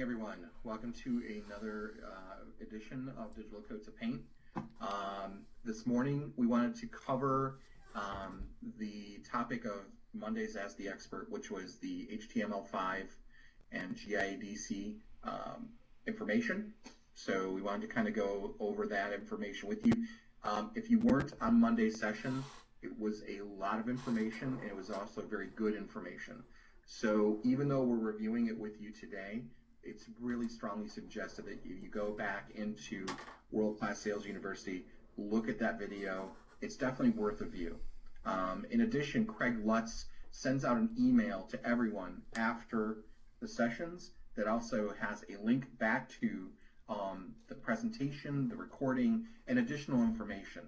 Everyone, welcome to another edition of Digital Coats of Paint. This morning we wanted to cover the topic of Mondays Ask the Expert, which was the HTML5 and GIDC information. So we wanted to kind of go over that information with you. If you weren't on Monday's session, it was a lot of information, and it was also very good information. So even though we're reviewing it with you today, it's really strongly suggested that you go back into World Class Sales University, look at that video. It's definitely worth a view. In addition, Craig Lutz sends out an email to everyone after the sessions that also has a link back to the presentation, the recording, and additional information.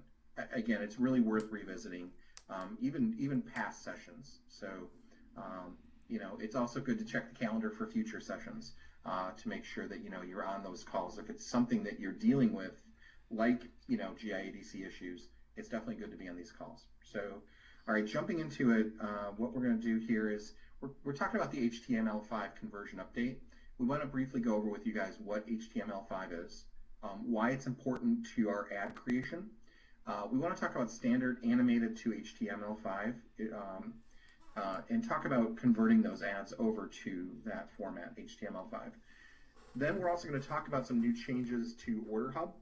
Again, it's really worth revisiting, even past sessions. So, it's also good to check the calendar for future sessions. To make sure that you're on those calls. If it's something that you're dealing with, like GIADC issues, it's definitely good to be on these calls. So, all right, jumping into it, what we're going to do here is we're talking about the HTML5 conversion update. We want to briefly go over with you guys what HTML5 is, why it's important to our ad creation. We want to talk about standard animated to HTML5. And talk about converting those ads over to that format, HTML5. Then we're also going to talk about some new changes to OrderHub.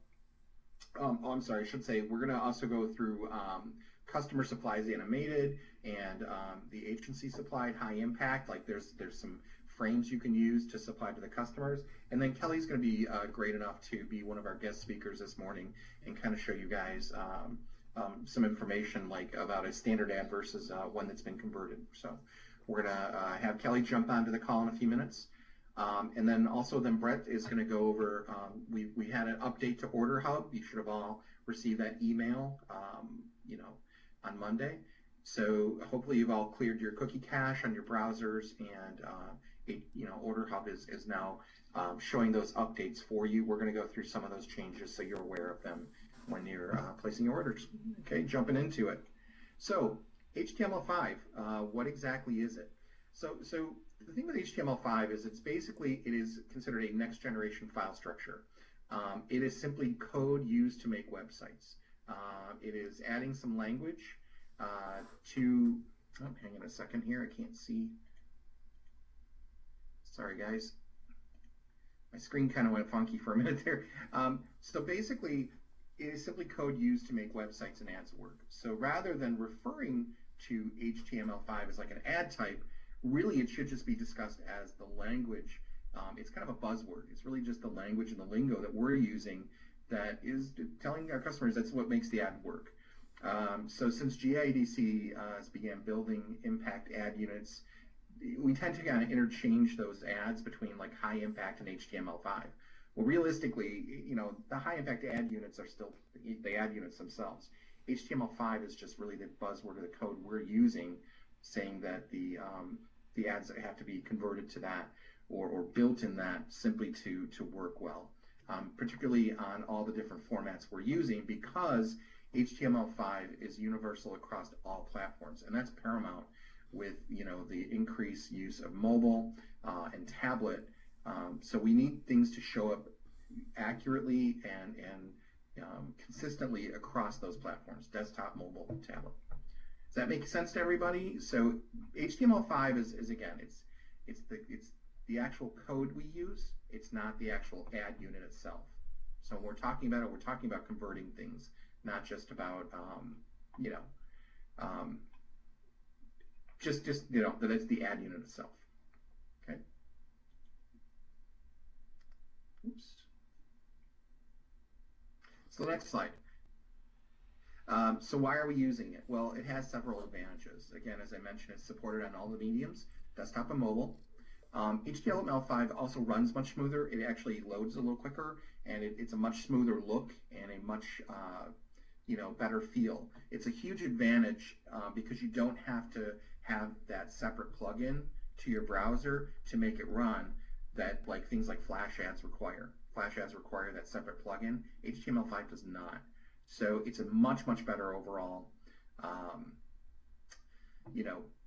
I should say we're going to also go through customer supplies animated and the agency supplied high impact. Like there's some frames you can use to supply to the customers. And then Kelly's going to be great enough to be one of our guest speakers this morning and kind of show you guys some information like about a standard ad versus one that's been converted. So we're going to have Kelly jump onto the call in a few minutes. And then Brett is going to go over, we had an update to OrderHub. You should have all received that email, on Monday. So hopefully you've all cleared your cookie cache on your browsers, and OrderHub is now showing those updates for you. We're going to go through some of those changes so you're aware of them when you're placing your orders. Okay, jumping into it. So HTML5, what exactly is it? So the thing with HTML5 is it is considered a next generation file structure. It is simply code used to make websites. It is adding some language hang on a second here, I can't see. Sorry guys. My screen kind of went funky for a minute there. So basically, it is simply code used to make websites and ads work. So rather than referring to HTML5 as like an ad type, really it should just be discussed as the language. It's kind of a buzzword. It's really just the language and the lingo that we're using that is telling our customers that's what makes the ad work. So since GIDC began building impact ad units, we tend to kind of interchange those ads between like high impact and HTML5. Well, realistically, the high impact ad units are still the ad units themselves. HTML5 is just really the buzzword of the code we're using, saying that the ads have to be converted to that or built in that simply to work well, particularly on all the different formats we're using, because HTML5 is universal across all platforms, and that's paramount with the increased use of mobile and tablet. So we need things to show up accurately and consistently across those platforms: desktop, mobile, tablet. Does that make sense to everybody? So HTML5 is again, it's the actual code we use. It's not the actual ad unit itself. So when we're talking about it, we're talking about converting things, not just about that it's the ad unit itself. Okay. Oops. So the next slide. So why are we using it? Well, it has several advantages. Again, as I mentioned, it's supported on all the mediums, desktop and mobile. HTML5 also runs much smoother. It actually loads a little quicker, and it's a much smoother look and a much better feel. It's a huge advantage because you don't have to have that separate plugin to your browser to make it run that things like Flash ads require. Flash ads require that separate plugin. HTML5 does not. So it's a much better overall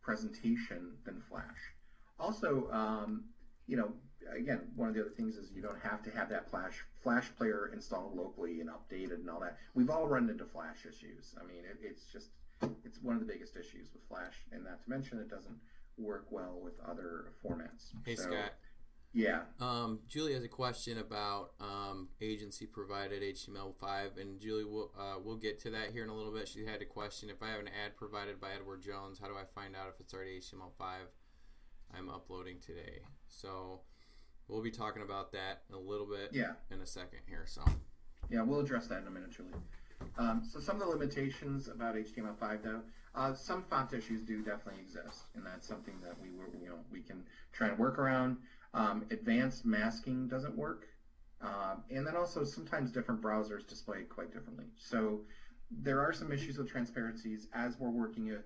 presentation than Flash. Also, again, one of the other things is you don't have to have that Flash player installed locally and updated and all that. We've all run into Flash issues. I mean, it's one of the biggest issues with Flash, and not to mention it doesn't work well with other formats. Hey, so, Scott. Yeah. Julie has a question about agency provided HTML5, and Julie, we'll get to that here in a little bit. She had a question: if I have an ad provided by Edward Jones, how do I find out if it's already HTML5 I'm uploading today? So we'll be talking about that a little bit in a second here. So yeah, we'll address that in a minute, Julie. So some of the limitations about HTML5, though, some font issues do definitely exist, and that's something that we can try and work around. Advanced masking doesn't work, and then also sometimes different browsers display it quite differently. So there are some issues with transparencies. As we're working at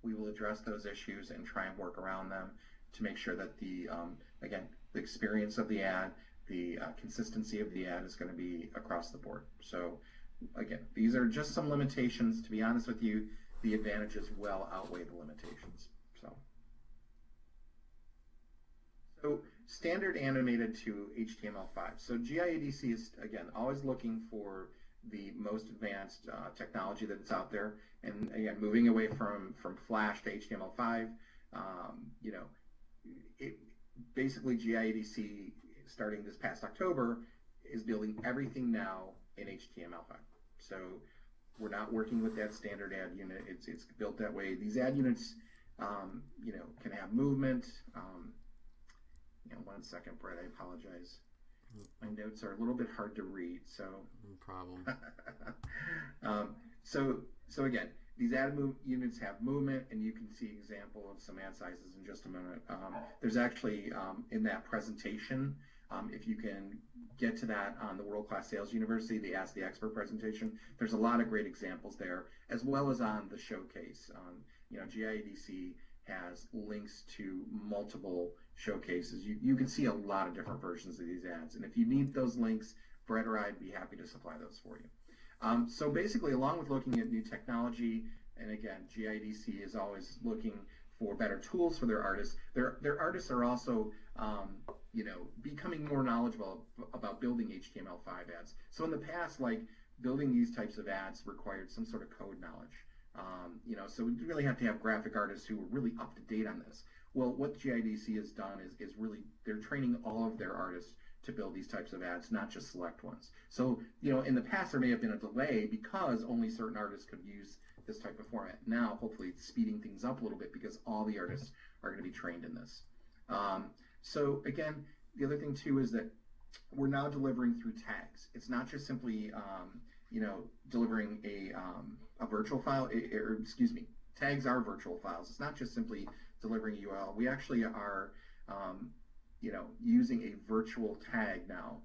we will address those issues and try and work around them to make sure that the experience of the ad, the consistency of the ad is going to be across the board. So again, these are just some limitations. To be honest with you, the advantages well outweigh the limitations. So standard animated to HTML5. So GIADC is, again, always looking for the most advanced technology that's out there. And again, moving away from Flash to HTML5, basically GIADC, starting this past October, is building everything now in HTML5. So we're not working with that standard ad unit. It's built that way. These ad units, can have movement. 1 second, Brett. I apologize. My notes are a little bit hard to read, so no problem. So again, these ad units have movement, and you can see example of some ad sizes in just a minute. There's actually in that presentation, if you can get to that on the World Class Sales University, the Ask the Expert presentation, there's a lot of great examples there, as well as on the showcase. GIADC has links to multiple showcases. You can see a lot of different versions of these ads, and if you need those links, Brett or I'd be happy to supply those for you. So basically, along with looking at new technology, and again, GIDC is always looking for better tools for their artists. Their artists are also, becoming more knowledgeable about building HTML5 ads. So in the past, building these types of ads required some sort of code knowledge. So we really have to have graphic artists who are really up to date on this. Well, what GIDC has done is really, they're training all of their artists to build these types of ads, not just select ones. So, in the past there may have been a delay because only certain artists could use this type of format. Now, hopefully it's speeding things up a little bit because all the artists are going to be trained in this. So again, the other thing too is that we're now delivering through tags. It's not just simply, delivering a virtual file, tags are virtual files. It's not just simply delivering a URL. We actually are, using a virtual tag now.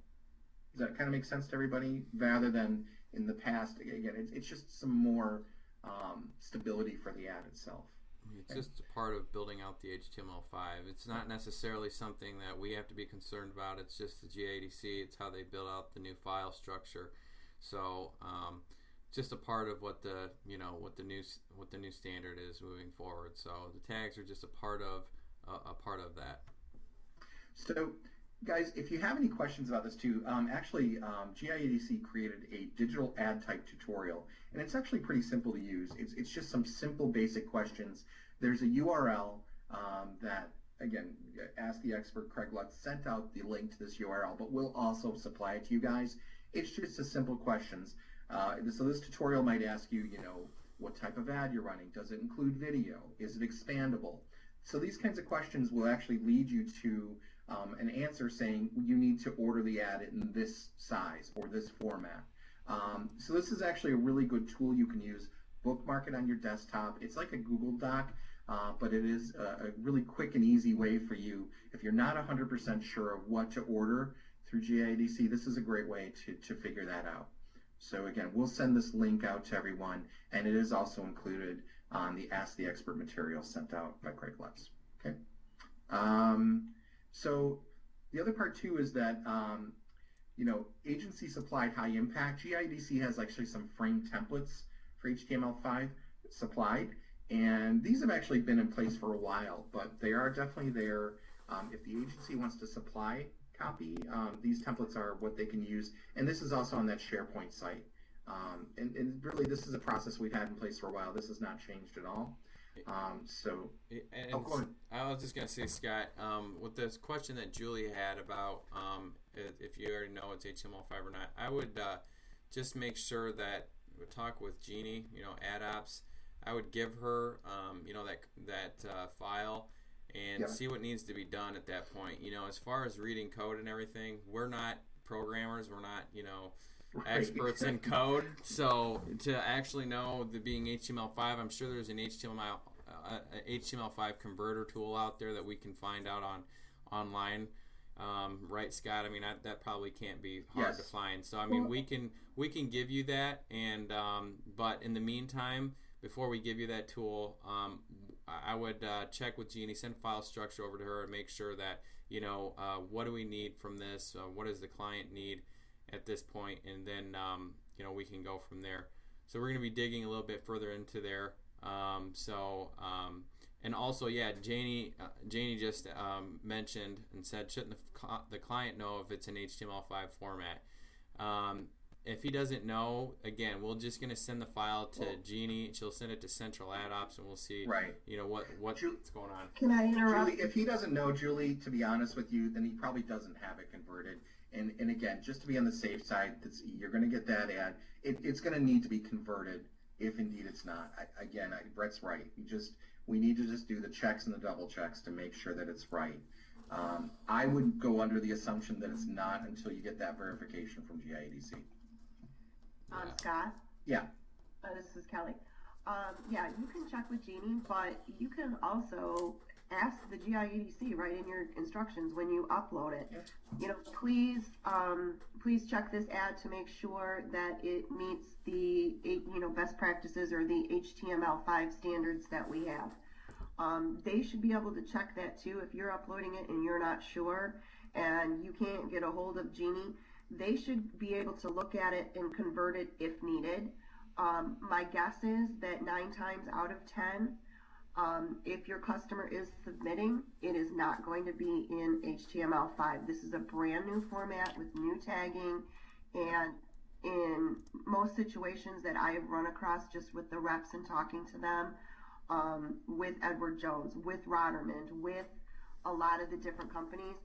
Does that kind of make sense to everybody? Rather than in the past, again, it's just some more stability for the ad itself. It's just a part of building out the HTML5. It's not necessarily something that we have to be concerned about. It's just the GADC. It's how they build out the new file structure. So just a part of what the new standard is moving forward. So the tags are just a part of that. So guys, if you have any questions about this too, GIADC created a digital ad type tutorial, and it's actually pretty simple to use. It's just some simple basic questions. There's a URL that, again, Ask the Expert Craig Lutz sent out the link to this URL, but we'll also supply it to you guys. It's just a simple questions. So this tutorial might ask you, what type of ad you're running. Does it include video? Is it expandable? So these kinds of questions will actually lead you to an answer saying you need to order the ad in this size or this format. So this is actually a really good tool you can use. Bookmark it on your desktop. It's like a Google Doc, but it is a really quick and easy way for you. If you're not 100% sure of what to order through GIADC, this is a great way to figure that out. So again, we'll send this link out to everyone, and it is also included on the Ask the Expert material sent out by Craig Lutz. Okay. So the other part too is that agency supplied high impact. GIDC has actually some frame templates for HTML5 supplied, and these have actually been in place for a while, but they are definitely there. If the agency wants to supply copy, these templates are what they can use. And this is also on that SharePoint site. And really, this is a process we've had in place for a while. This has not changed at all. I was just going to say, Scott, with this question that Julie had about if you already know it's HTML5 or not, I would just make sure that we talk with Jeannie, ad ops. I would give her, that file and see what needs to be done at that point. As far as reading code and everything, we're not programmers. We're not, experts in code. So to actually know the being HTML5, I'm sure there's an HTML5 converter tool out there that we can find out online. Right, Scott? I mean, that probably can't be hard to find. So I mean, we can give you that, and but in the meantime, before we give you that tool, I would check with Jeannie, send file structure over to her, and make sure that what do we need from this? What does the client need at this point? And then we can go from there. So we're going to be digging a little bit further into there. And also, Janie just mentioned and said, shouldn't the client know if it's an HTML5 format? If he doesn't know, again, we're just going to send the file to Jeannie. She'll send it to Central Ad Ops, and we'll see, what's going on. Can I interrupt? Julie, if he doesn't know, Julie, to be honest with you, then he probably doesn't have it converted. And again, just to be on the safe side, you're going to get that ad. It's going to need to be converted if indeed it's not. Brett's right. We need to just do the checks and the double checks to make sure that it's right. I would go under the assumption that it's not until you get that verification from GIADC. Scott? Yeah. This is Kelly. You can check with Jeannie, but you can also ask the GIADC right in your instructions when you upload it. Yeah. Please check this ad to make sure that it meets the best practices or the HTML5 standards that we have. They should be able to check that too. If you're uploading it and you're not sure and you can't get a hold of Jeannie, they should be able to look at it and convert it if needed. My guess is that 9 times out of 10, if your customer is submitting, it is not going to be in HTML5. This is a brand new format with new tagging, and in most situations that I have run across just with the reps and talking to them, with Edward Jones, with Roderman, with a lot of the different companies,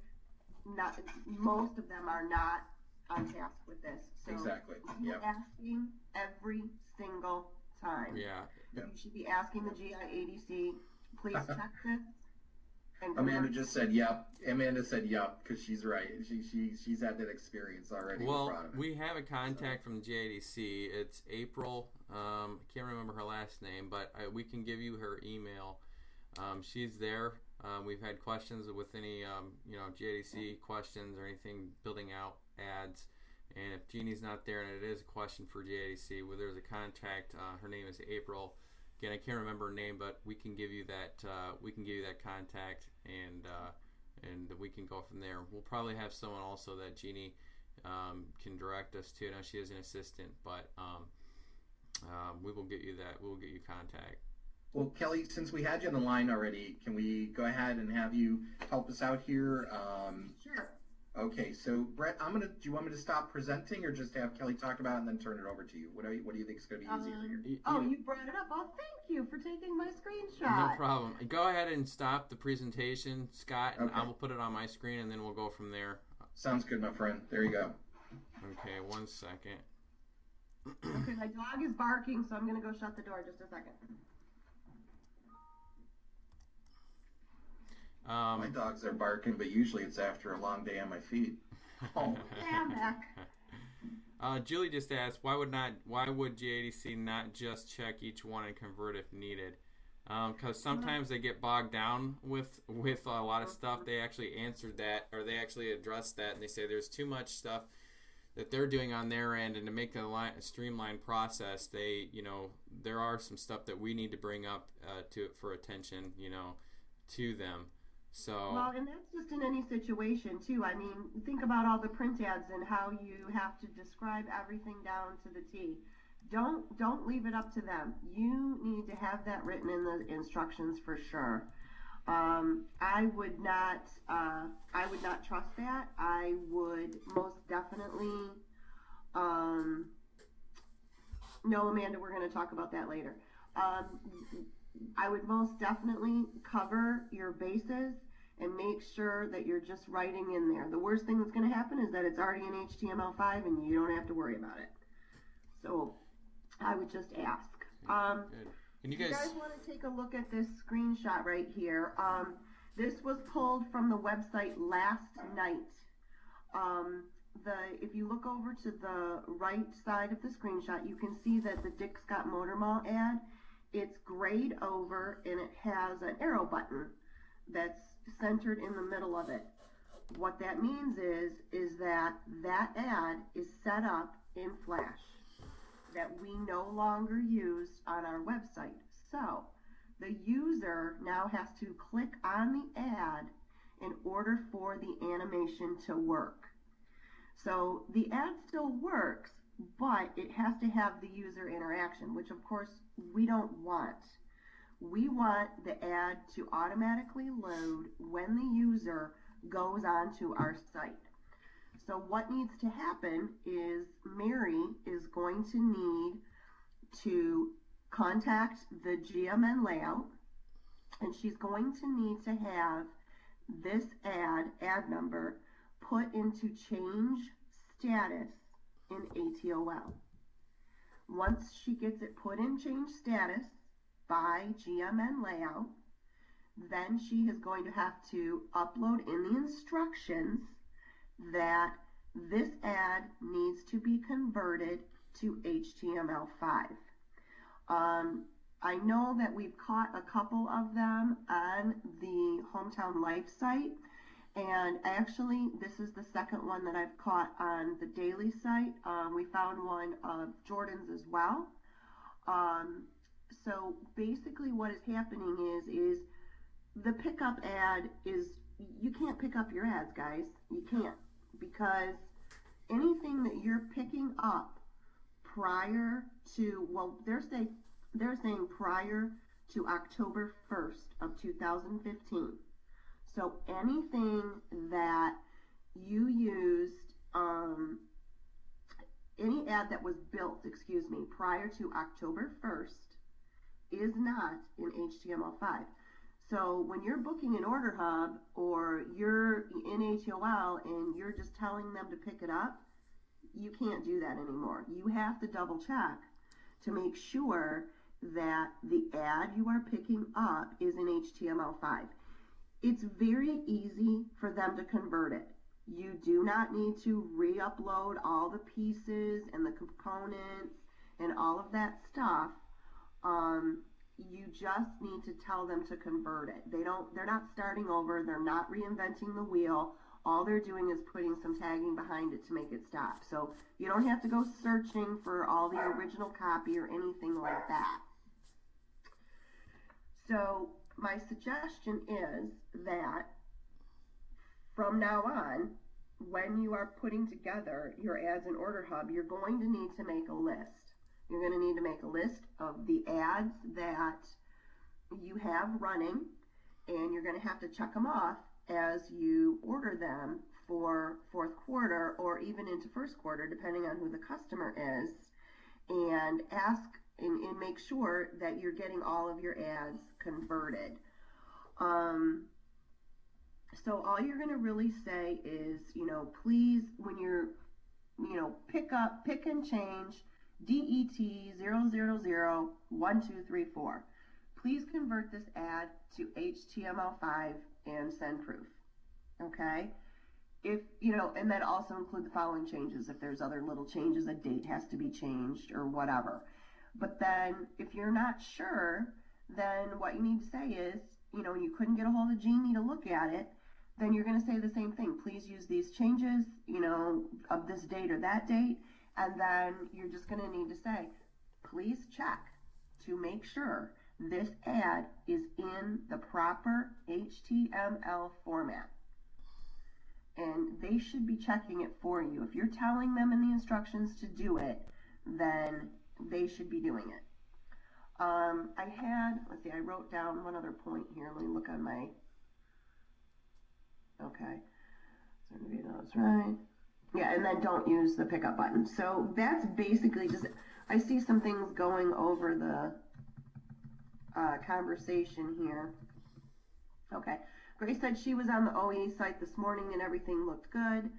most of them are not on task with this. So exactly. You're asking every single time. Yeah. You should be asking the GIADC, please check this. And Amanda just said yep. Amanda said yep because she's right. She's had that experience already. Well, we have a contact from the GIADC. It's April. I can't remember her last name, but we can give you her email. She's there. We've had questions with any GIADC questions or anything building out ads. And if Jeannie's not there and it is a question for GIADC, well, there's a contact. Her name is April. Again, I can't remember her name, but we can give you that. We can give you that contact, and we can go from there. We'll probably have someone also that Jeannie can direct us to. Now she is an assistant, but we will get you that. We'll get you contact. Well, Kelly, since we had you on the line already, can we go ahead and have you help us out here? Sure. Okay, so Brett, do you want me to stop presenting or just have Kelly talk about it and then turn it over to you? What do you think is going to be easier here? You brought it up. Oh, thank you for taking my screenshot. No problem. Go ahead and stop the presentation, Scott, and okay. I will put it on my screen and then we'll go from there. Sounds good, my friend. There you go. Okay, 1 second. Okay, my dog is barking, so I'm going to go shut the door just a second. My dogs are barking, but usually it's after a long day on my feet. Oh, damn it. Julie just asked, why would GIADC not just check each one and convert if needed? Because sometimes they get bogged down with a lot of stuff. They actually answered that, or they actually addressed that, and they say there's too much stuff that they're doing on their end, and to make a streamlined process, there are some stuff that we need to bring up for attention, to them. So well, and that's just in any situation too. I mean, think about all the print ads and how you have to describe everything down to the T. Don't leave it up to them. You need to have that written in the instructions for sure. I would not trust that. I would most definitely, no, Amanda, we're going to talk about that later. I would most definitely cover your bases and make sure that you're just writing in there. The worst thing that's going to happen is that it's already in HTML5 and you don't have to worry about it. So I would just ask. Good. And you guys want to take a look at this screenshot right here. This was pulled from the website last night. If you look over to the right side of the screenshot, you can see that the Dick Scott Motor Mall ad, it's grayed over and it has an arrow button that's centered in the middle of it. What that means is that ad is set up in Flash that we no longer use on our website. So the user now has to click on the ad in order for the animation to work. So the ad still works, but it has to have the user interaction, which of course we don't want. We want the ad to automatically load when the user goes onto our site. So what needs to happen is Mary is going to need to contact the GMN layout, and she's going to need to have this ad number put into change status in ATOL. Once she gets it put in change status by GMN layout, then she is going to have to upload in the instructions that this ad needs to be converted to HTML5. I know that we've caught a couple of them on the Hometown Life site, and actually this is the second one that I've caught on the Daily site. We found one of Jordan's as well. So basically what is happening is the pickup ad is, you can't pick up your ads, guys. You can't, because anything that you're picking up prior to, well, they're saying prior to October 1st of 2015. So anything that you used, any ad that was built, prior to October 1st is not in HTML5. So when you're booking an OrderHub or you're in ATOL and you're just telling them to pick it up, you can't do that anymore. You have to double check to make sure that the ad you are picking up is in HTML5. It's very easy for them to convert it. You do not need to re-upload all the pieces and the components and all of that stuff. You just need to tell them to convert it. They're not starting over. They're not reinventing the wheel. All they're doing is putting some tagging behind it to make it stop. So you don't have to go searching for all the original copy or anything like that. So my suggestion is that from now on, when you are putting together your ads in OrderHub, you're going to need to make a list. You're going to need to make a list of the ads that you have running, and you're going to have to check them off as you order them for fourth quarter or even into first quarter, depending on who the customer is, and ask and make sure that you're getting all of your ads converted. So all you're going to really say is, please, when you're, pick and change DET0001234. Please convert this ad to HTML5 and send proof. Okay? And then also include the following changes. If there's other little changes, a date has to be changed or whatever. But then if you're not sure, then what you need to say is, you couldn't get a hold of Jeannie to look at it, then you're going to say the same thing. Please use these changes, of this date or that date. And then you're just going to need to say, please check to make sure this ad is in the proper HTML format. And they should be checking it for you. If you're telling them in the instructions to do it, then they should be doing it. Let's see, I wrote down one other point here. Let me look on my, okay. So maybe that was right. Yeah, and then don't use the pickup button. So that's basically just, I see some things going over the conversation here. Okay. Grace said she was on the OE site this morning and everything looked good.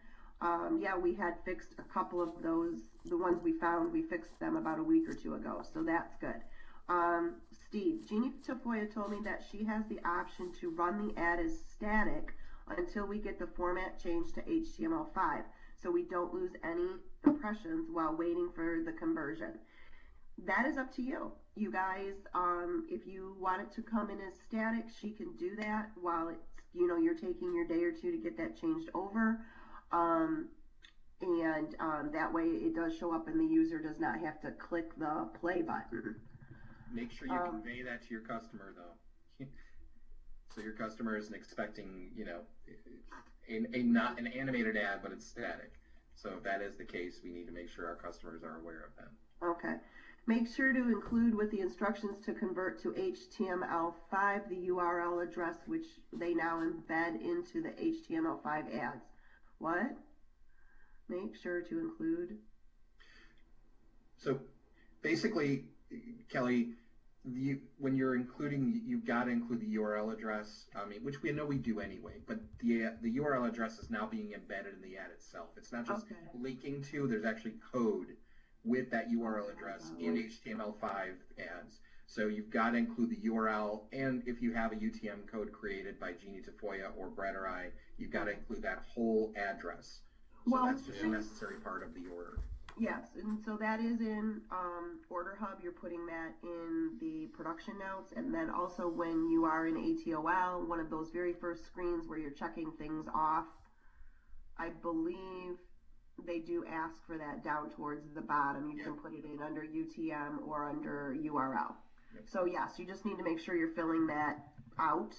Yeah, we had fixed a couple of those. The ones we found, we fixed them about a week or two ago. So that's good. Steve, Jeannie Tafoya told me that she has the option to run the ad as static until we get the format changed to HTML5, so we don't lose any impressions while waiting for the conversion. That is up to you. You guys, if you want it to come in as static, she can do that while it's, you're taking your day or two to get that changed over. That way it does show up and the user does not have to click the play button. Make sure you convey that to your customer, though. So your customer isn't expecting, not an animated ad, but it's static. So if that is the case, we need to make sure our customers are aware of that. Okay. Make sure to include with the instructions to convert to HTML5 the URL address which they now embed into the HTML5 ads. What? Make sure to include. So basically, Kelly, when you're including, you've got to include the URL address, which we know we do anyway, but the URL address is now being embedded in the ad itself. It's not just linking to, there's actually code with that URL address in HTML5 ads. So you've got to include the URL, and if you have a UTM code created by Jeannie Tafoya or Brett or I, you've got to include that whole address. So that's just a necessary part of the order. Yes, and so that is in OrderHub. You're putting that in the production notes, and then also when you are in ATOL, one of those very first screens where you're checking things off, I believe they do ask for that down towards the bottom. You can put it in under UTM or under URL. Yep. So yes, you just need to make sure you're filling that out,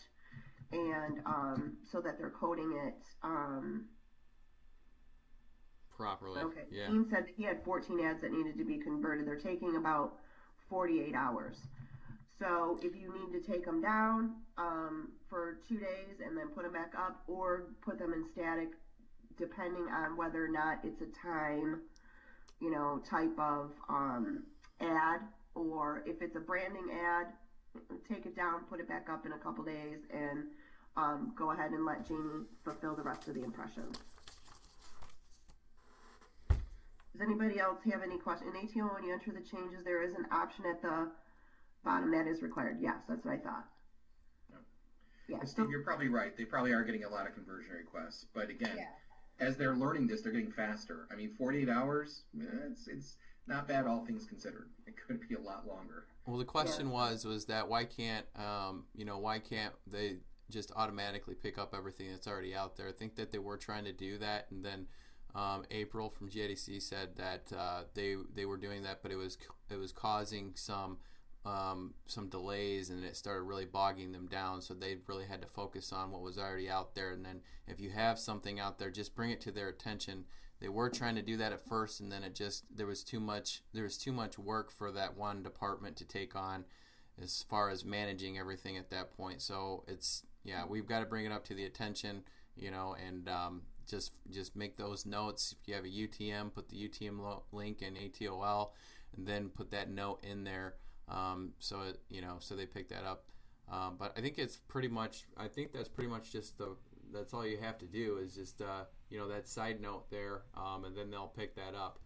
and so that they're coding it properly. Okay. Yeah. Dean said that he had 14 ads that needed to be converted. They're taking about 48 hours. So if you need to take them down for 2 days and then put them back up, or put them in static, depending on whether or not it's a time, type of ad, or if it's a branding ad, take it down, put it back up in a couple days, and go ahead and let Jeannie fulfill the rest of the impressions. Does anybody else have any questions? In ATO, when you enter the changes, there is an option at the bottom that is required. Yes, that's what I thought. Yeah. Steve, you're probably right. They probably are getting a lot of conversion requests. But again, as they're learning this, they're getting faster. 48 hours, it's not bad, all things considered. It could be a lot longer. Well, the question was that why can't they just automatically pick up everything that's already out there? I think that they were trying to do that, and then April from GIDC said that they were doing that, but it was causing some delays, and it started really bogging them down. So they really had to focus on what was already out there. And then if you have something out there, just bring it to their attention. They were trying to do that at first, and then there was too much work for that one department to take on as far as managing everything at that point. So we've got to bring it up to the attention, and just make those notes. If you have a UTM, put the UTM link in ATOL, and then put that note in there, so they pick that up. But I think that's pretty much just that's all you have to do is just that side note there, and then they'll pick that up.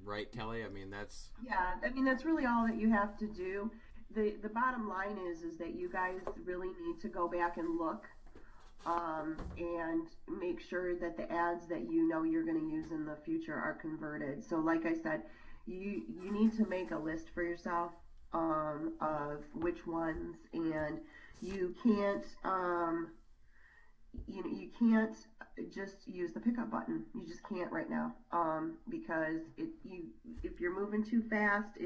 Right, Kelly? That's really all that you have to do. The bottom line is that you guys really need to go back and look and make sure that the ads that you're going to use in the future are converted. So like I said, you need to make a list for yourself of which ones, and you can't you can't just use the pickup button. You just can't right now, because if you're moving too fast,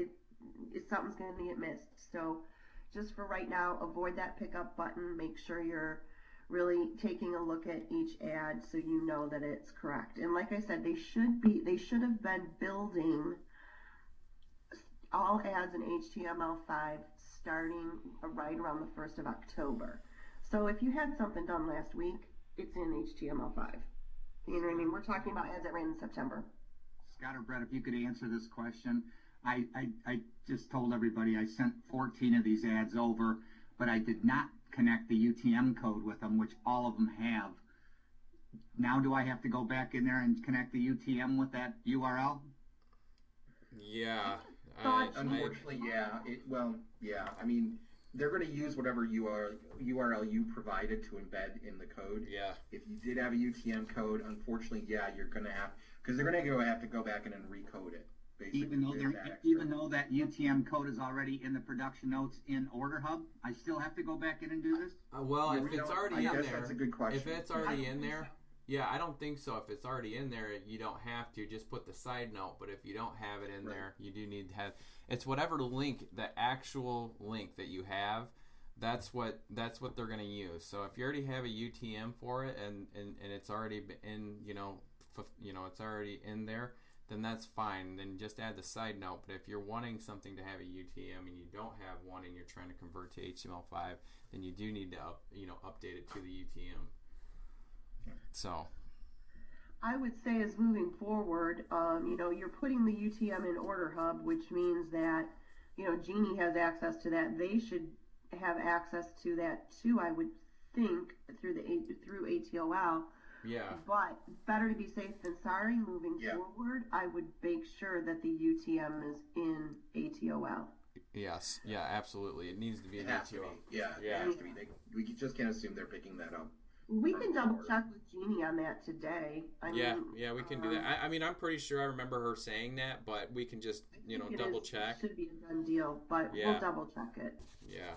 something's going to get missed. So just for right now, avoid that pickup button. Make sure you're really taking a look at each ad so you know that it's correct. And like I said, they should have been building all ads in HTML5 starting right around the 1st of October. So if you had something done last week, it's in HTML5. You know what I mean? We're talking about ads that ran in September. Scott or Brett, if you could answer this question. I just told everybody I sent 14 of these ads over, but I did not connect the UTM code with them, which all of them have. Now do I have to go back in there and connect the UTM with that URL? Yeah. Unfortunately, yeah. I mean, they're going to use whatever URL you provided to embed in the code. Yeah. If you did have a UTM code, unfortunately, yeah, you're going to have, because they're going to have to go back in and recode it. Even though that UTM code is already in the production notes in OrderHub, I still have to go back in and do this? Well, if it's already in there, that's a good question. If it's already in there, yeah, I don't think so. If it's already in there, you don't have to. Just put the side note. But if you don't have it in there, you do need to have. It's whatever link, the actual link that you have. That's what they're going to use. So if you already have a UTM for it and it's already in, it's already in there, then that's fine. Then just add the side note. But if you're wanting something to have a UTM and you don't have one and you're trying to convert to HTML5, then you do need to update it to the UTM. So I would say as moving forward, you're putting the UTM in OrderHub, which means that, Jeannie has access to that. They should have access to that too, I would think, through ATOL. Yeah. But better to be safe than sorry. Moving forward, I would make sure that the UTM is in ATOL. Yes. Yeah. Absolutely. It needs to be in ATOL. Yeah. It has to be. We just can't assume they're picking that up. We can double check with Jeannie on that today. Yeah, we can do that. I mean, I'm pretty sure I remember her saying that, but we can just, double check. It should be a done deal, but we'll double check it. Yeah.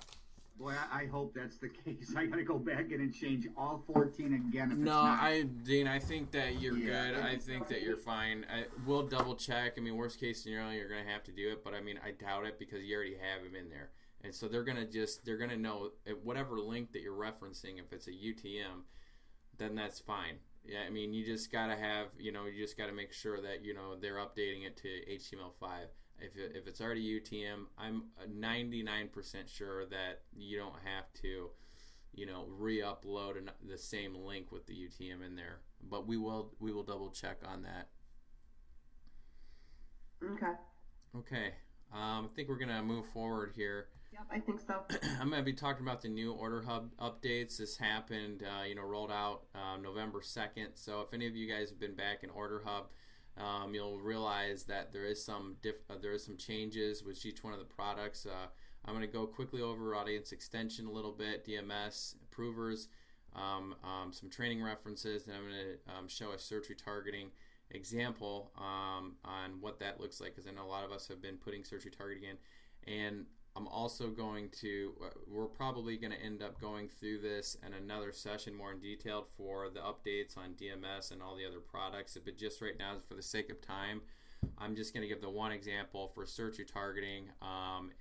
Boy, I hope that's the case. I got to go back in and change all 14 again if it's not. Dean, I think that you're good. I think that you're fine. We'll double check. I mean, worst case scenario, you're going to have to do it, but I mean, I doubt it because you already have him in there. And so they're gonna know whatever link that you're referencing. If it's a UTM, then that's fine. Yeah, I mean you just gotta have you just gotta make sure that they're updating it to HTML5. If it's already UTM, I'm 99% sure that you don't have to re-upload the same link with the UTM in there. But we will double check on that. Okay. I think we're gonna move forward here. Yep, I think so. I'm going to be talking about the new OrderHub updates. This happened, rolled out November 2nd. So if any of you guys have been back in OrderHub, you'll realize that there is some changes with each one of the products. I'm going to go quickly over audience extension a little bit, DMS, approvers, some training references, and I'm going to show a search retargeting example on what that looks like, because I know a lot of us have been putting search retargeting in. And I'm also we're probably going to end up going through this in another session more in detail for the updates on DMS and all the other products. But just right now, for the sake of time, I'm just going to give the one example for search retargeting,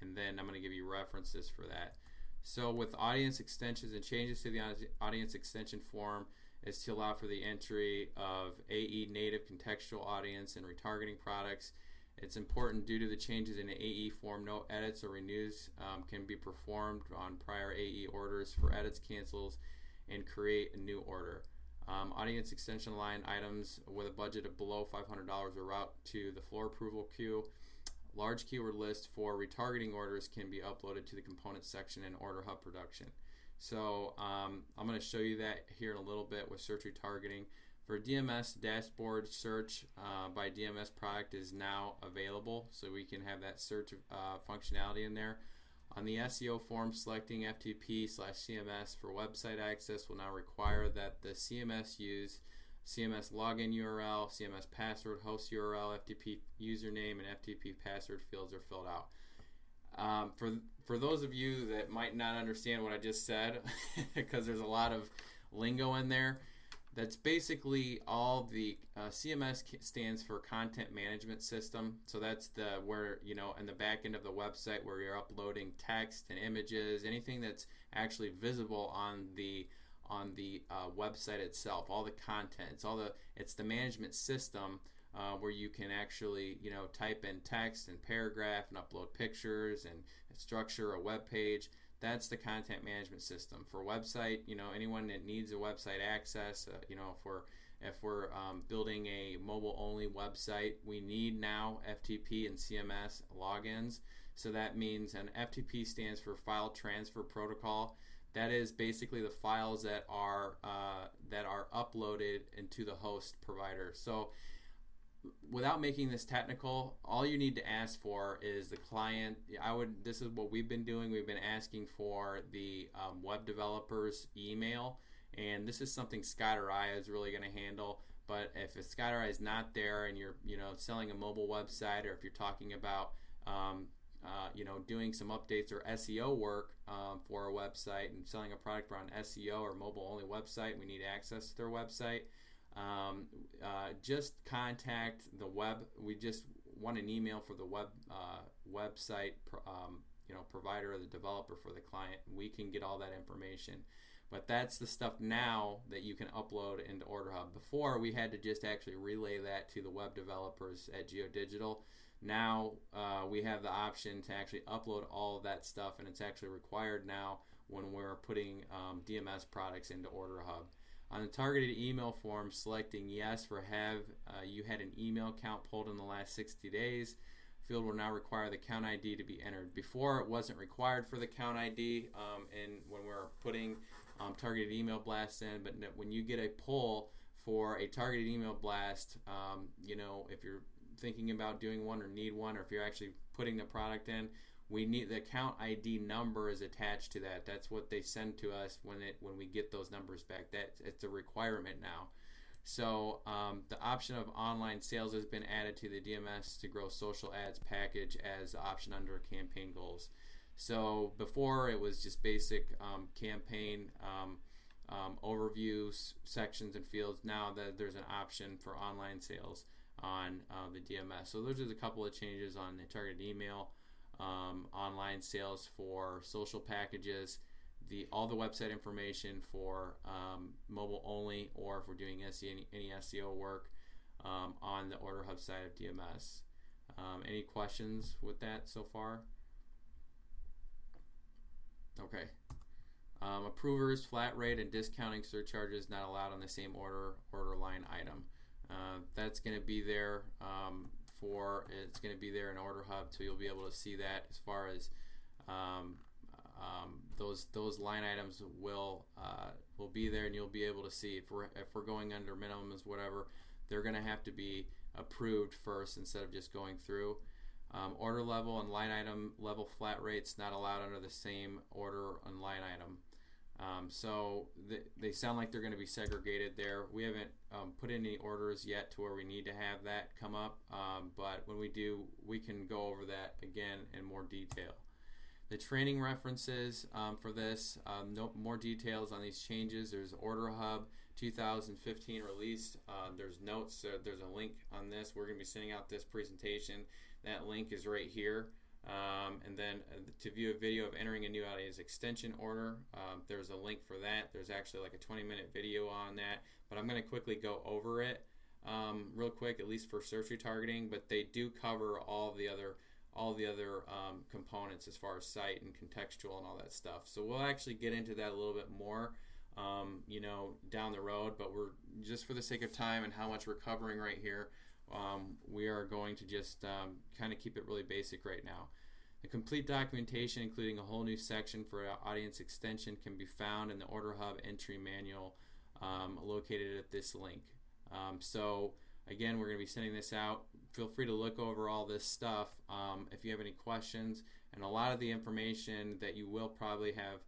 and then I'm going to give you references for that. So with audience extensions and changes to the audience extension form is to allow for the entry of AE native contextual audience and retargeting products. It's important due to the changes in the AE form, no edits or renews can be performed on prior AE orders. For edits, cancels, and create a new order. Audience extension line items with a budget of below $500 will route to the floor approval queue. Large keyword list for retargeting orders can be uploaded to the components section in OrderHub production. So I'm going to show you that here in a little bit with search retargeting. For DMS, dashboard search by DMS product is now available, so we can have that search functionality in there. On the SEO form, selecting FTP/CMS for website access will now require that the CMS use CMS login URL, CMS password, host URL, FTP username, and FTP password fields are filled out. For those of you that might not understand what I just said, because there's a lot of lingo in there, that's basically all the CMS stands for Content Management System. So that's where in the back end of the website where you're uploading text and images, anything that's actually visible on the website itself, all the content, it's the management system where you can actually, type in text and paragraph and upload pictures and structure a web page. That's the content management system for website. Anyone that needs a website access, if we're building a mobile-only website, we need now FTP and CMS logins. So that means an FTP stands for File Transfer Protocol. That is basically the files that are uploaded into the host provider. So without making this technical, all you need to ask for is the client. This is what we've been doing. We've been asking for the web developer's email, and this is something Scott or I is really going to handle. But if Scott or I is not there, and you're selling a mobile website, or if you're talking about doing some updates or SEO work for a website and selling a product around SEO or mobile-only website, we need access to their website. Just contact the web. We just want an email for the website provider or the developer for the client. We can get all that information. But that's the stuff now that you can upload into OrderHub. Before, we had to just actually relay that to the web developers at GeoDigital. Now we have the option to actually upload all of that stuff, and it's actually required now when we're putting DMS products into OrderHub. On the targeted email form, selecting yes for have you had an email count pulled in the last 60 days. Field will now require the count ID to be entered. Before, it wasn't required for the count ID and when we're putting targeted email blasts in, but when you get a pull for a targeted email blast, if you're thinking about doing one or need one, or if you're actually putting the product in, we need the account ID number is attached to that. That's what they send to us when we get those numbers back. It's a requirement now. So the option of online sales has been added to the DMS to grow social ads package as the option under campaign goals. So before it was just basic campaign overviews, sections, and fields. Now that there's an option for online sales on the DMS. So those are a couple of changes on the targeted email, online sales for social packages, all the website information for mobile only, or if we're doing any SEO work on the OrderHub side of DMS. Any questions with that so far? Okay. Approvers, flat rate, and discounting surcharges not allowed on the same order line item. That's going to be there it's going to be there in OrderHub, so you'll be able to see that. As far as those line items will be there, and you'll be able to see if we're going under minimums, whatever. They're going to have to be approved first instead of just going through. Order level and line item level flat rates not allowed under the same order and line item. So they sound like they're going to be segregated there. We haven't put in any orders yet to where we need to have that come up, but when we do, we can go over that again in more detail. The training references for this, no more details on these changes. There's OrderHub 2015 release. There's notes. There's a link on this. We're going to be sending out this presentation. That link is right here. And then to view a video of entering a new audience extension order, there's a link for that. There's actually like a 20-minute video on that, but I'm going to quickly go over it real quick, at least for search retargeting. But they do cover all the other components as far as site and contextual and all that stuff. So we'll actually get into that a little bit more, down the road. But we're just for the sake of time and how much we're covering right here. We are going to just kind of keep it really basic right now. The complete documentation, including a whole new section for audience extension, can be found in the OrderHub entry manual located at this link. So again, we're going to be sending this out. Feel free to look over all this stuff if you have any questions. And a lot of the information that you will probably have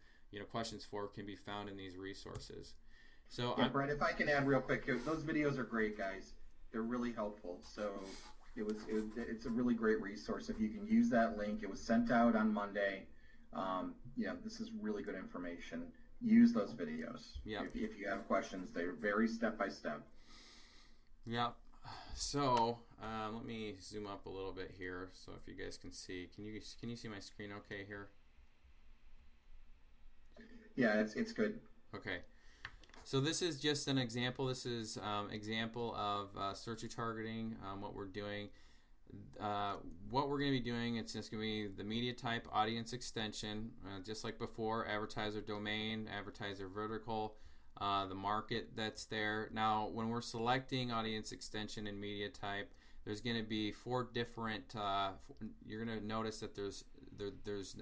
questions for can be found in these resources. So yeah, Brett, if I can add real quick, those videos are great, guys. They're really helpful. So it's a really great resource. If you can use that link, it was sent out on Monday. This is really good information. Use those videos. Yep. If you have questions, they're very step-by-step. Yep. So let me zoom up a little bit here so if you guys can see. Can you see my screen okay here? Yeah, it's good. Okay. So this is just an example. This is example of search retargeting, what we're doing. What we're going to be doing, it's just going to be the media type, audience extension, just like before, advertiser domain, advertiser vertical, the market that's there. Now, when we're selecting audience extension and media type, there's going to be 4 different, you're going to notice that there's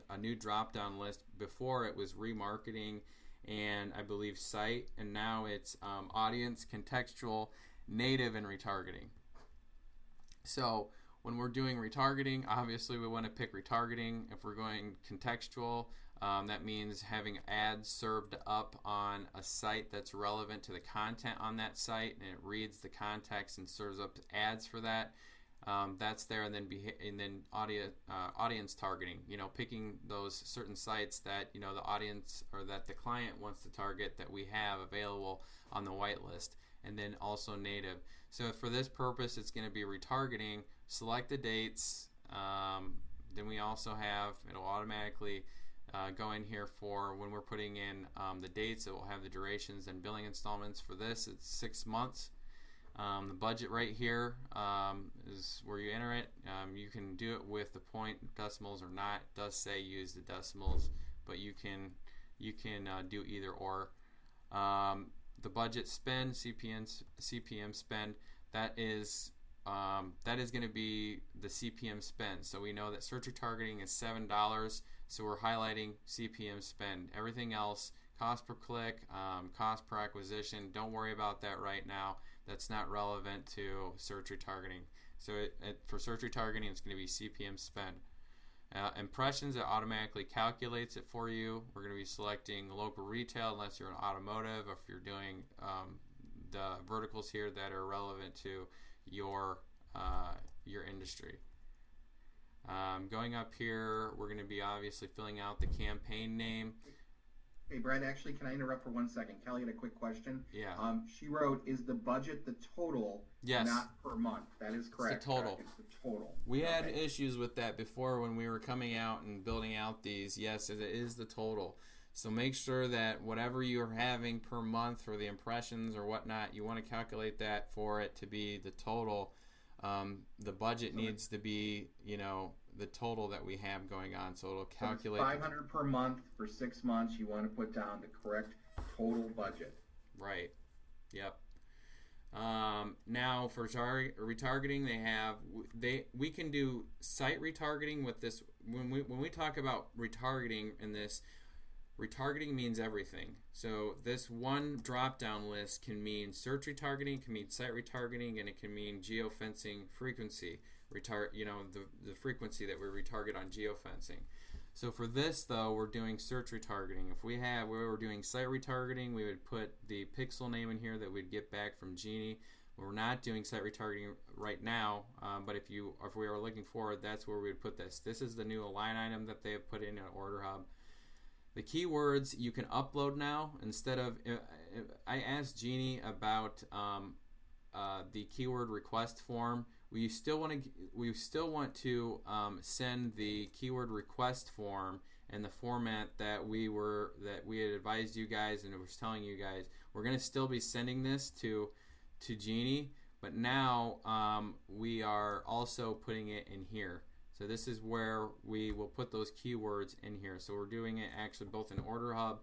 a new drop-down list. Before it was remarketing and I believe site, and now it's audience, contextual, native, and retargeting. So when we're doing retargeting, obviously we want to pick retargeting. If we're going contextual, that means having ads served up on a site that's relevant to the content on that site, and it reads the context and serves up ads for that. That's there, and then audience targeting. Picking those certain sites that the audience or that the client wants to target that we have available on the whitelist, and then also native. So for this purpose, it's going to be retargeting. Select the dates. Then we also have it'll automatically go in here for when we're putting in the dates. It will have the durations and billing installments. For this, it's 6 months. The budget right here is where you enter it. You can do it with the point decimals or not. It does say use the decimals, but you can do either or. The budget spend, CPM spend, that is going to be the CPM spend. So we know that search retargeting is $7, so we're highlighting CPM spend. Everything else, cost per click, cost per acquisition, don't worry about that right now. That's not relevant to search retargeting. So for search retargeting, it's going to be CPM spend. Impressions, it automatically calculates it for you. We're going to be selecting local retail unless you're in automotive, or if you're doing the verticals here that are relevant to your industry. Going up here, we're going to be obviously filling out the campaign name. Hey, Brad, actually, can I interrupt for 1 second? Kelly had a quick question. Yeah. She wrote, is the budget the total, yes, not per month? That is correct. It's the total. It's the total. We had issues with that before when we were coming out and building out these. Yes, it is the total. So make sure that whatever you're having per month for the impressions or whatnot, you want to calculate that for it to be the total. The budget needs to be, the total that we have going on. So it'll calculate. So it's $500 per month for 6 months. You want to put down the correct total budget. Right. Yep. Now for retargeting, we can do site retargeting with this. When we talk about retargeting in this, retargeting means everything. So this one drop-down list can mean search retargeting, can mean site retargeting, and it can mean geofencing frequency. The frequency that we retarget on geofencing. So for this though, we're doing search retargeting. If we were doing site retargeting, we would put the pixel name in here that we'd get back from Genie. We're not doing site retargeting right now, but if we are looking forward, that's where we would put this. This is the new line item that they have put in OrderHub. The keywords you can upload now instead of. I asked Genie about the keyword request form. We still want to send the keyword request form in the format that we had advised you guys and was telling you guys. We're going to still be sending this to Genie, but now we are also putting it in here. So this is where we will put those keywords in here. So we're doing it actually both in OrderHub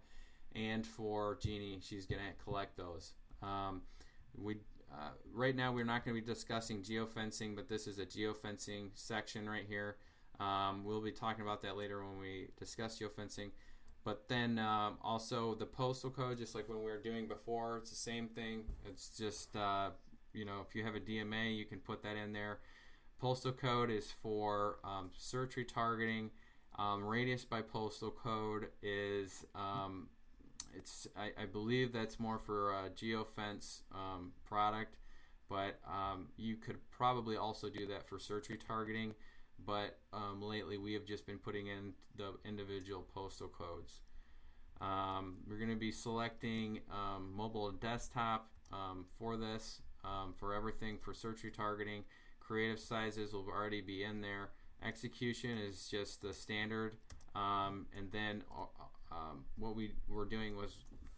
and for Genie. She's going to collect those. Right now we're not going to be discussing geofencing, but this is a geofencing section right here. We'll be talking about that later when we discuss geofencing. But then also the postal code, just like when we were doing before, it's the same thing. It's just, if you have a DMA, you can put that in there. Postal code is for search retargeting. Radius by postal code is, I believe that's more for a geofence product, but you could probably also do that for search retargeting. But lately we have just been putting in the individual postal codes. We're going to be selecting mobile and desktop for this, for everything for search retargeting. Creative sizes will already be in there. Execution is just the standard. And then what we were doing was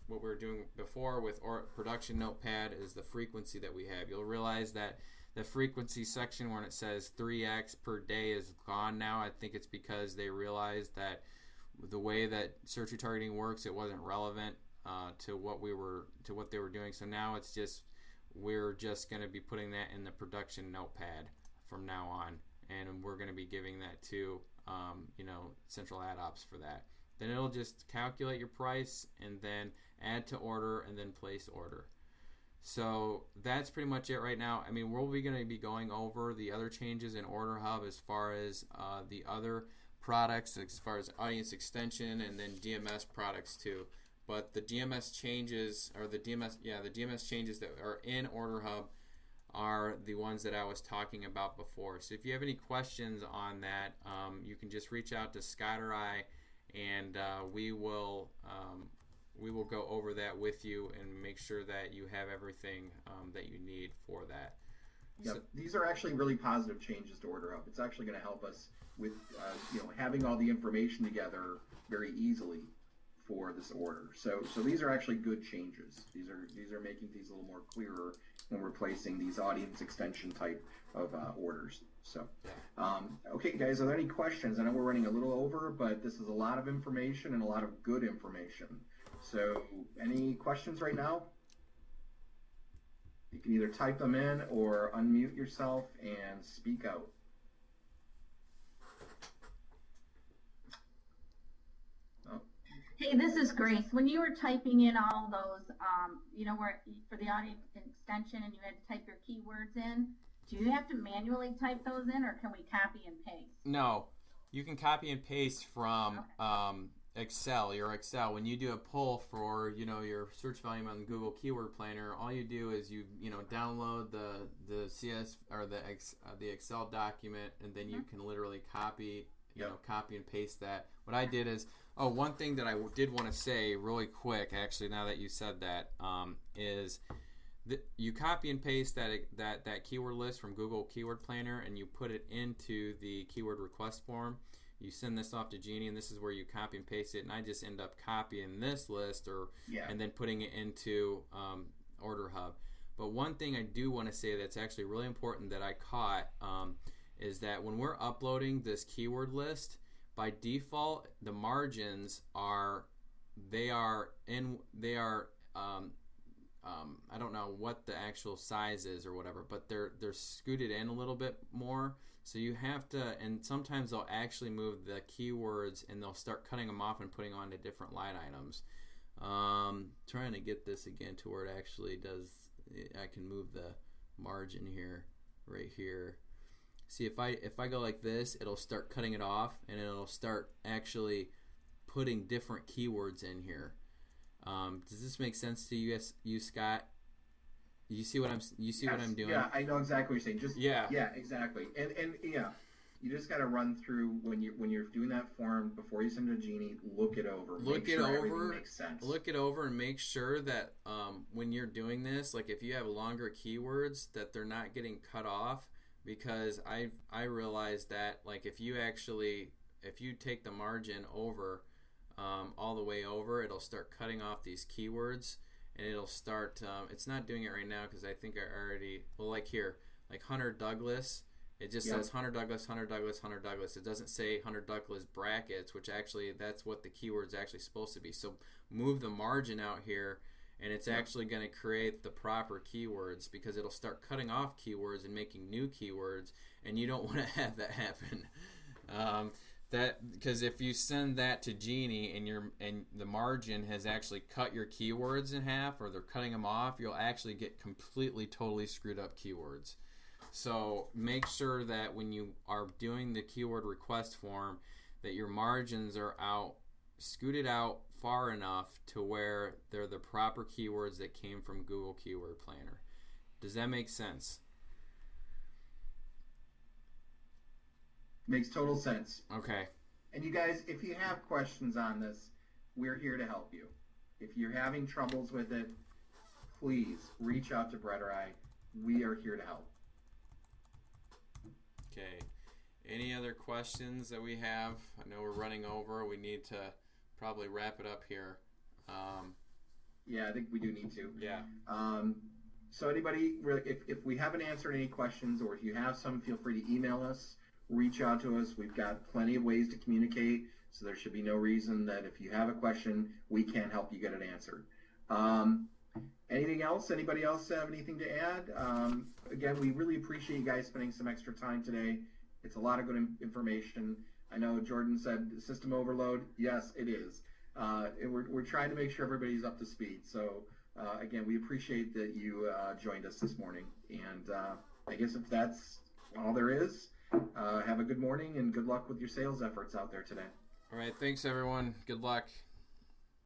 what we were doing before with production notepad is the frequency that we have. You'll realize that the frequency section when it says 3x per day is gone now. I think it's because they realized that the way that search retargeting works, it wasn't relevant to what they were doing. So now it's just, we're just going to be putting that in the production notepad from now on, and we're going to be giving that to central ad ops for that. Then it'll just calculate your price and then add to order and then place order. So that's pretty much it right now. I mean, we're going to be going over the other changes in OrderHub as far as the other products, as far as audience extension and then DMS products too. But the DMS changes, or the DMS changes that are in OrderHub are the ones that I was talking about before. So if you have any questions on that, you can just reach out to Scott or I, and we will go over that with you and make sure that you have everything that you need for that. Yep. So, these are actually really positive changes to OrderHub. It's actually going to help us with having all the information together very easily for this order. So these are actually good changes. These are making these a little more clearer when we're placing these audience extension type of orders. So, okay, guys, are there any questions? I know we're running a little over, but this is a lot of information and a lot of good information. So, any questions right now? You can either type them in or unmute yourself and speak out. Hey, this is Grace. When you were typing in all those, where for the audience extension and you had to type your keywords in, do you have to manually type those in, or can we copy and paste? no, you can copy and paste from Excel, your Excel. When you do a pull for your search volume on Google Keyword Planner, all you do is you download the CS or the Excel document, and then you can literally copy copy and paste that. What I did is, one thing that I did want to say really quick, actually, now that you said that, is that you copy and paste that keyword list from Google Keyword Planner, and you put it into the keyword request form. You send this off to Jeannie, and this is where you copy and paste it, and I just end up copying this list and then putting it into OrderHub. But one thing I do want to say that's actually really important that I caught is that when we're uploading this keyword list, by default, the margins I don't know what the actual size is or whatever, but they're scooted in a little bit more. So you have to, and sometimes they'll actually move the keywords and they'll start cutting them off and putting onto different line items. Trying to get this again to where it actually does, I can move the margin here, right here. See, if I go like this, it'll start cutting it off, and it'll start actually putting different keywords in here. Does this make sense to you, Scott? You see what I'm doing? Yeah, I know exactly what you're saying. Yeah, exactly. And you just got to run through when you're doing that form before you send it to Jeannie. Look it over. Everything makes sense. Look it over and make sure that when you're doing this, like if you have longer keywords, that they're not getting cut off. Because I realized that, like, if you take the margin over all the way over, it'll start cutting off these keywords, and it'll start it's not doing it right now because I think I already, like here, like Hunter Douglas, it just says Hunter Douglas, Hunter Douglas, Hunter Douglas. It doesn't say Hunter Douglas brackets, which actually that's what the keyword's actually supposed to be. So move the margin out here, and it's actually going to create the proper keywords, because it'll start cutting off keywords and making new keywords, and you don't want to have that happen. Because if you send that to Jeannie and the margin has actually cut your keywords in half, or they're cutting them off, you'll actually get completely, totally screwed up keywords. So make sure that when you are doing the keyword request form, that your margins are scooted out far enough to where they're the proper keywords that came from Google Keyword Planner. Does that make sense? Makes total sense. Okay. And you guys, if you have questions on this, we're here to help you. If you're having troubles with it, please reach out to Brett or I. We are here to help. Okay. Any other questions that we have? I know we're running over. We need to probably wrap it up here. Yeah, I think we do need to. Yeah. So anybody, if we haven't answered any questions, or if you have some, feel free to email us, reach out to us. We've got plenty of ways to communicate, so there should be no reason that if you have a question, we can't help you get it answered. Anything else? Anybody else have anything to add? Again, we really appreciate you guys spending some extra time today. It's a lot of good information. I know Jordan said system overload. Yes, it is. And we're trying to make sure everybody's up to speed. So again, we appreciate that you joined us this morning. And I guess if that's all there is, have a good morning and good luck with your sales efforts out there today. All right. Thanks, everyone. Good luck.